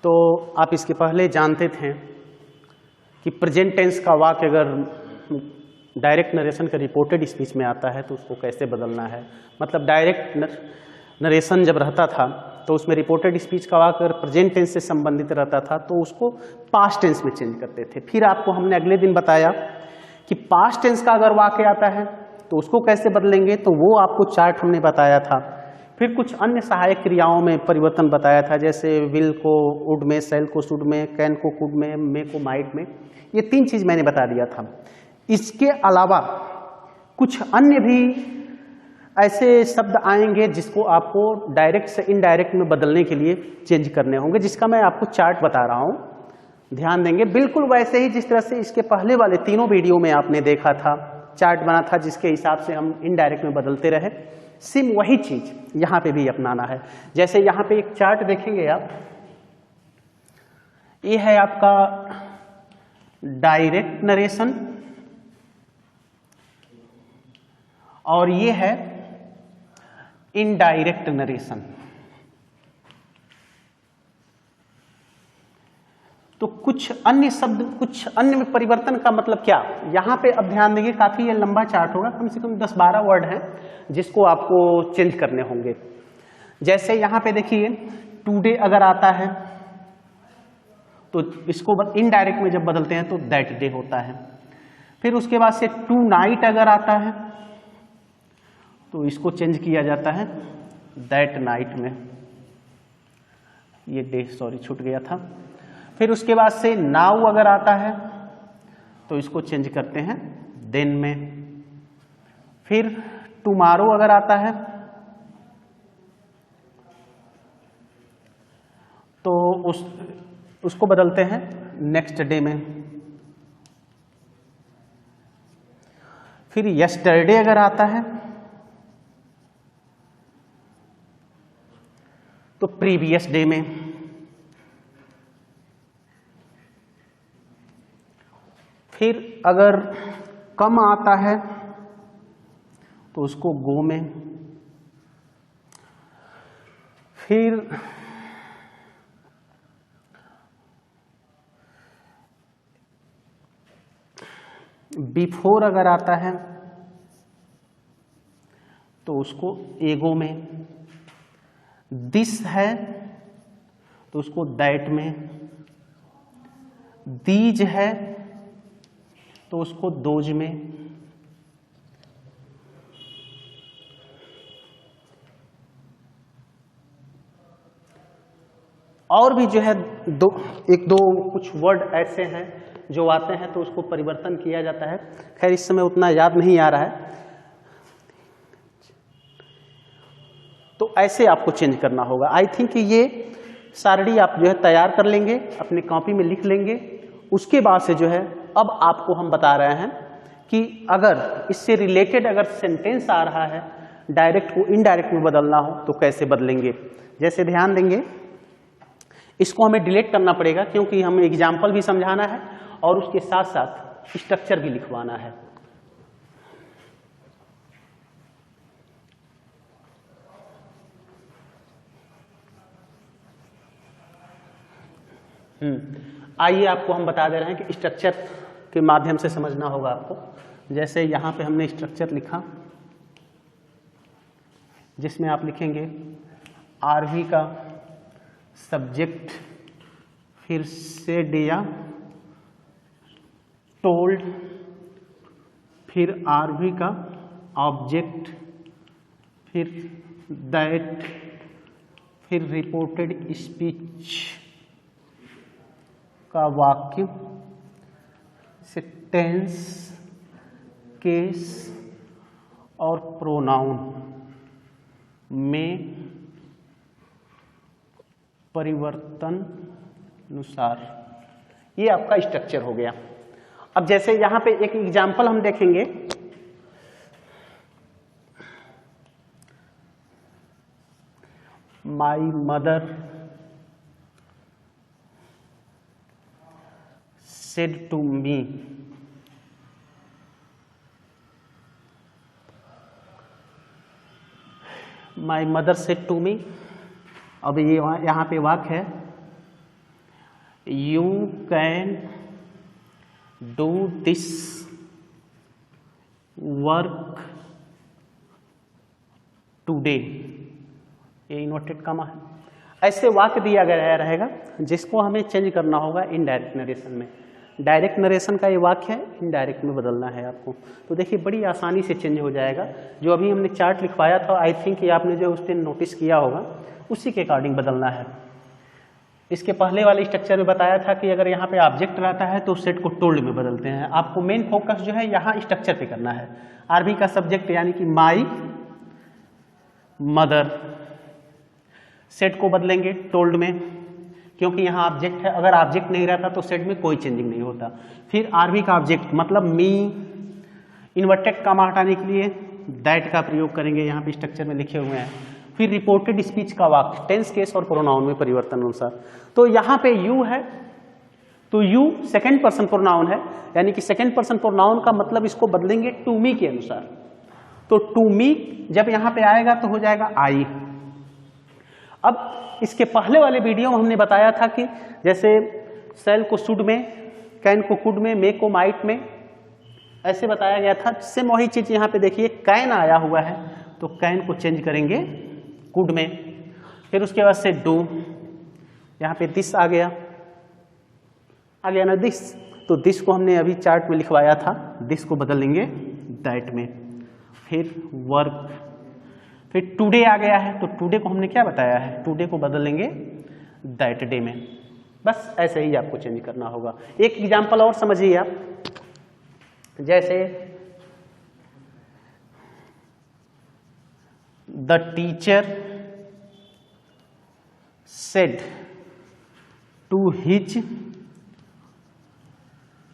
तो आप इसके पहले जानते थे कि प्रेजेंट टेंस का वाक्य अगर डायरेक्ट नरेशन का रिपोर्टेड स्पीच में आता है तो उसको कैसे बदलना है। मतलब डायरेक्ट नरेशन जब रहता था तो उसमें रिपोर्टेड स्पीच का वाक्य अगर प्रेजेंट टेंस से संबंधित रहता था तो उसको पास्ट टेंस में चेंज करते थे। फिर आपको हमने अगले दिन बताया कि पास्ट टेंस का अगर वाक्य आता है तो उसको कैसे बदलेंगे, तो वो आपको चार्ट हमने बताया था। फिर कुछ अन्य सहायक क्रियाओं में परिवर्तन बताया था, जैसे विल को वुड में, सेल को शुड में, कैन को कुड में, मे को माइट में। ये 3 चीज मैंने बता दिया था। इसके अलावा कुछ अन्य भी ऐसे शब्द आएंगे जिसको आपको डायरेक्ट से इनडायरेक्ट में बदलने के लिए चेंज करने होंगे, जिसका मैं आपको चार्ट बता रहा हूं, ध्यान देंगे। बिल्कुल वैसे ही जिस तरह से इसके पहले वाले तीनों वीडियो में आपने देखा था, चार्ट बना था जिसके हिसाब से हम इनडायरेक्ट में बदलते रहे, सेम वही चीज यहां पे भी अपनाना है। जैसे यहां पे एक चार्ट देखेंगे आप, ये है आपका डायरेक्ट नरेशन और ये है इनडायरेक्ट नरेशन। तो कुछ अन्य शब्द, कुछ अन्य में परिवर्तन का मतलब क्या, यहां पे अब ध्यान देंगे, काफी ये लंबा चार्ट होगा, कम से कम 10-12 वर्ड हैं जिसको आपको चेंज करने होंगे। जैसे यहां पे देखिए टुडे अगर आता है तो इसको इनडायरेक्ट में जब बदलते हैं तो दैट डे होता है। फिर उसके बाद से टू नाइट अगर आता है तो इसको चेंज किया जाता है दैट नाइट में, ये डे सॉरी छूट गया था। फिर उसके बाद से नाउ अगर आता है तो इसको चेंज करते हैं देन में। फिर टुमारो अगर आता है तो उसको बदलते हैं नेक्स्ट डे में। फिर यस्टरडे अगर आता है तो प्रीवियस डे में। फिर अगर कम आता है तो उसको गो में। फिर बिफोर अगर आता है तो उसको एगो में। दिस है तो उसको दैट में। दीज है तो उसको दोज में। और भी जो है एक दो कुछ वर्ड ऐसे हैं जो आते हैं तो उसको परिवर्तन किया जाता है। खैर इस समय उतना याद नहीं आ रहा है, तो ऐसे आपको चेंज करना होगा। आई थिंक कि ये सारणी आप जो है तैयार कर लेंगे, अपने कॉपी में लिख लेंगे। उसके बाद से जो है अब आपको हम बता रहे हैं कि अगर इससे रिलेटेड अगर सेंटेंस आ रहा है, डायरेक्ट को इनडायरेक्ट में बदलना हो तो कैसे बदलेंगे। जैसे ध्यान देंगे, इसको हमें डिलीट करना पड़ेगा क्योंकि हमें एग्जाम्पल भी समझाना है और उसके साथ साथ स्ट्रक्चर भी लिखवाना है। आइए आपको हम बता दे रहे हैं कि स्ट्रक्चर के माध्यम से समझना होगा आपको। जैसे यहां पे हमने स्ट्रक्चर लिखा जिसमें आप लिखेंगे आरवी का सब्जेक्ट, फिर सेड या टोल्ड, फिर आरवी का ऑब्जेक्ट, फिर दैट, फिर रिपोर्टेड स्पीच का वाक्य, टेंस, केस और प्रोनाउन में परिवर्तन अनुसार। ये आपका स्ट्रक्चर हो गया। अब जैसे यहां पे एक एग्जाम्पल हम देखेंगे, my mother said to me, my mother said to me। अब ये यहाँ पे वाक्य है you can do this work today, ये इन्वर्टेड कॉमा है। ऐसे वाक्य दिया गया रहेगा जिसको हमें चेंज करना होगा इनडायरेक्ट नरेशन में। डायरेक्ट नरेशन का ये वाक्य है, इनडायरेक्ट में बदलना है आपको। तो देखिए बड़ी आसानी से चेंज हो जाएगा। जो अभी हमने चार्ट लिखवाया था, आई थिंक ये आपने जो उस दिन नोटिस किया होगा, उसी के अकॉर्डिंग बदलना है। इसके पहले वाले स्ट्रक्चर में बताया था कि अगर यहाँ पे ऑब्जेक्ट रहता है तो सेट को टोल्ड में बदलते हैं। आपको मेन फोकस जो है यहाँ स्ट्रक्चर पे करना है। आरबी का सब्जेक्ट यानी कि माई मदर, सेट को बदलेंगे टोल्ड में, क्योंकि यहाँ ऑब्जेक्ट है। अगर ऑब्जेक्ट नहीं रहता तो सेट में कोई चेंजिंग नहीं होता। फिर आरबी का ऑब्जेक्ट मतलब मी, इन्वर्टेड कॉमा हटाने के लिए दैट का प्रयोग करेंगे, यहाँ पे स्ट्रक्चर में लिखे हुए हैं। फिर रिपोर्टेड स्पीच का वाक्य टेंस, केस और प्रोनाउन में परिवर्तन अनुसार। तो यहाँ पे यू है तो यू सेकंड पर्सन प्रोनाउन है, यानी कि सेकंड पर्सन प्रोनाउन का मतलब इसको बदलेंगे टू मी के अनुसार। तो टू मी जब यहाँ पे आएगा तो हो जाएगा आई। अब इसके पहले वाले वीडियो में हमने बताया था कि जैसे सेल को शुड में, कैन को कुड में, मे को माइट में, ऐसे बताया गया था। सेम वही चीज यहाँ पे देखिए, कैन आया हुआ है तो कैन को चेंज करेंगे कुड में। फिर उसके बाद से डू, यहाँ पे दिस आ गया ना दिस, तो दिस को हमने अभी चार्ट में लिखवाया था, दिस को बदल लेंगे दैट में। फिर वर्क, फिर टुडे आ गया है तो टुडे को हमने क्या बताया है, टुडे को बदल लेंगे दैट डे में। बस ऐसे ही आपको चेंज करना होगा। एक एग्जांपल और समझिए आप, जैसे the teacher said to his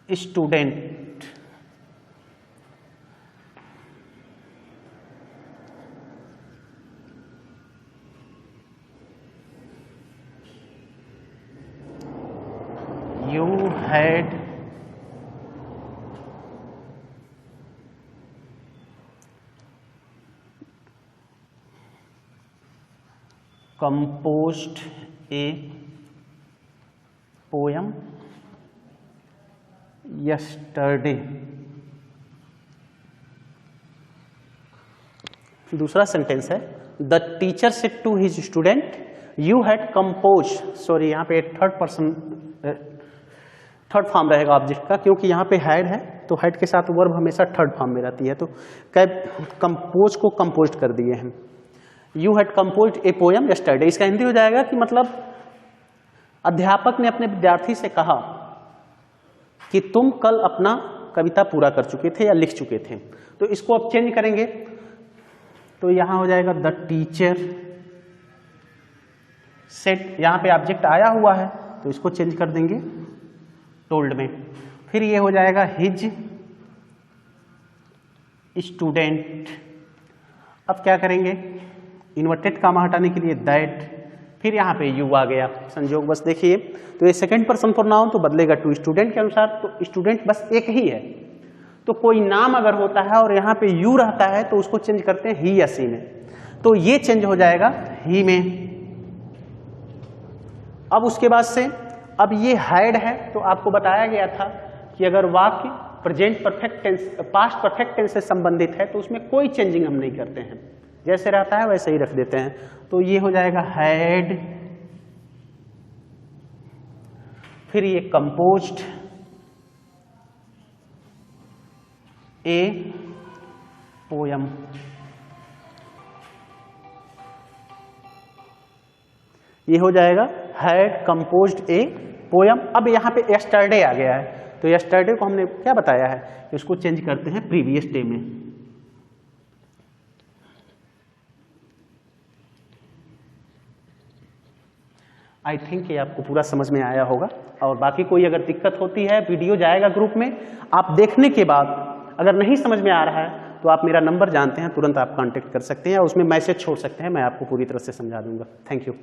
student, you had composed a poem yesterday। दूसरा सेंटेंस है, the teacher said to his student you had compose, sorry यहाँ पे थर्ड फॉर्म रहेगा ऑब्जेक्ट का, क्योंकि यहाँ पे हैड है तो हैड के साथ वर्ब हमेशा थर्ड फॉर्म में रहती है। तो कंपोज को कंपोज कर दिए हैं। You had composed a poem yesterday, इसका हिंदी हो जाएगा कि मतलब अध्यापक ने अपने विद्यार्थी से कहा कि तुम कल अपना कविता पूरा कर चुके थे या लिख चुके थे। तो इसको अब चेंज करेंगे तो यहां हो जाएगा द टीचर सेड, यहां पे ऑब्जेक्ट आया हुआ है तो इसको चेंज कर देंगे टोल्ड में। फिर ये हो जाएगा हिज स्टूडेंट। अब क्या करेंगे, इन्वर्टेड कॉमा हटाने के लिए दैट, फिर यहाँ पे यू आ गया संयोग बस देखिए। तो ये सेकंड पर्सन प्रोनाउन तो बदलेगा टू स्टूडेंट के अनुसार, तो स्टूडेंट बस एक ही है। तो कोई नाम अगर होता है और यहाँ पे यू रहता है तो उसको चेंज करते हैं ही या सी में, तो ये चेंज हो जाएगा ही में। अब उसके बाद से अब ये हैड है तो आपको बताया गया था कि अगर वाक्य present perfect tense, past perfect tense से संबंधित है तो उसमें कोई चेंजिंग हम नहीं करते हैं, जैसे रहता है वैसे ही रख देते हैं। तो ये हो जाएगा हैड, फिर ये कंपोज्ड ए पोयम, ये हो जाएगा हैड कंपोज्ड ए पोयम। अब यहाँ पे यस्टरडे आ गया है तो यस्टरडे को हमने क्या बताया है, इसको चेंज करते हैं प्रीवियस डे में। आई थिंक ये आपको पूरा समझ में आया होगा। और बाकी कोई अगर दिक्कत होती है, वीडियो जाएगा ग्रुप में, आप देखने के बाद अगर नहीं समझ में आ रहा है तो आप मेरा नंबर जानते हैं, तुरंत आप कांटेक्ट कर सकते हैं या उसमें मैसेज छोड़ सकते हैं, मैं आपको पूरी तरह से समझा दूंगा। Thank you.